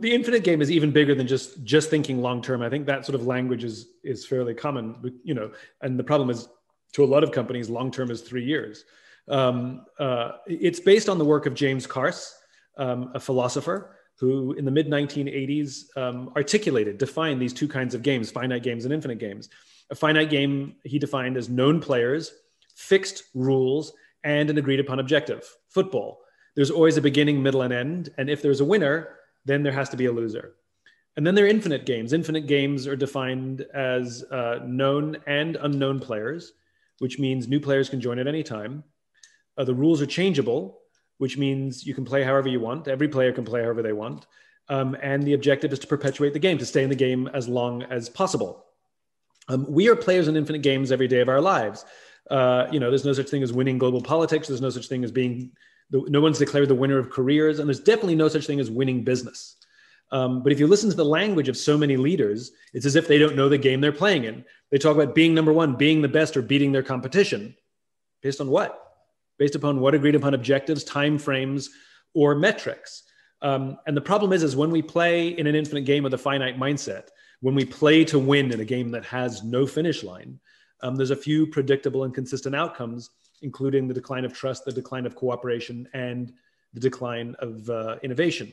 the infinite game is even bigger than just thinking long term. I think that sort of language is fairly common, and the problem is, to a lot of companies, long term is 3 years. It's based on the work of James Carse, a philosopher who in the mid 1980s defined these two kinds of games, finite games and infinite games. A finite game he defined as known players, fixed rules, and an agreed upon objective. Football. There's always a beginning, middle, and end. And if there's a winner, then there has to be a loser. And then there are infinite games. Infinite games are defined as known and unknown players, which means new players can join at any time. The rules are changeable, which means you can play however you want. Every player can play however they want. And the objective is to perpetuate the game, to stay in the game as long as possible. We are players in infinite games every day of our lives. There's no such thing as winning global politics. There's no such thing as no one's declared the winner of careers. And there's definitely no such thing as winning business. But if you listen to the language of so many leaders, it's as if they don't know the game they're playing in. They talk about being number one, being the best, or beating their competition. Based on what? Based upon what agreed upon objectives, time frames, or metrics. And the problem is when we play in an infinite game with a finite mindset, when we play to win in a game that has no finish line, there's a few predictable and consistent outcomes, including the decline of trust, the decline of cooperation, and the decline of innovation.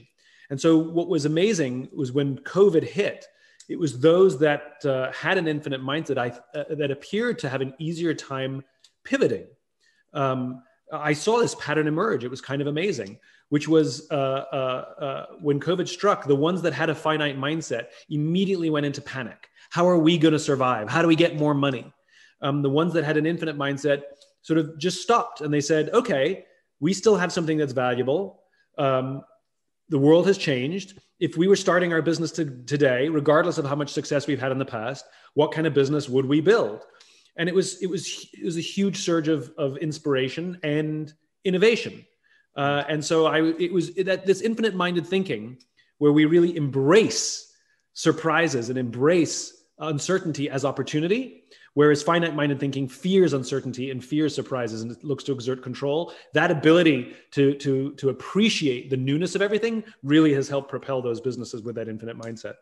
And so what was amazing was when COVID hit, it was those that had an infinite mindset that appeared to have an easier time pivoting. I saw this pattern emerge. It was kind of amazing, which was when COVID struck, the ones that had a finite mindset immediately went into panic. How are we going to survive? How do we get more money? The ones that had an infinite mindset sort of just stopped and they said, okay, we still have something that's valuable. The world has changed. If we were starting our business today, regardless of how much success we've had in the past, what kind of business would we build? And it was a huge surge of inspiration and innovation. And so it was this infinite minded thinking where we really embrace surprises and embrace uncertainty as opportunity, whereas finite minded thinking fears uncertainty and fears surprises and looks to exert control. That ability to appreciate the newness of everything really has helped propel those businesses with that infinite mindset.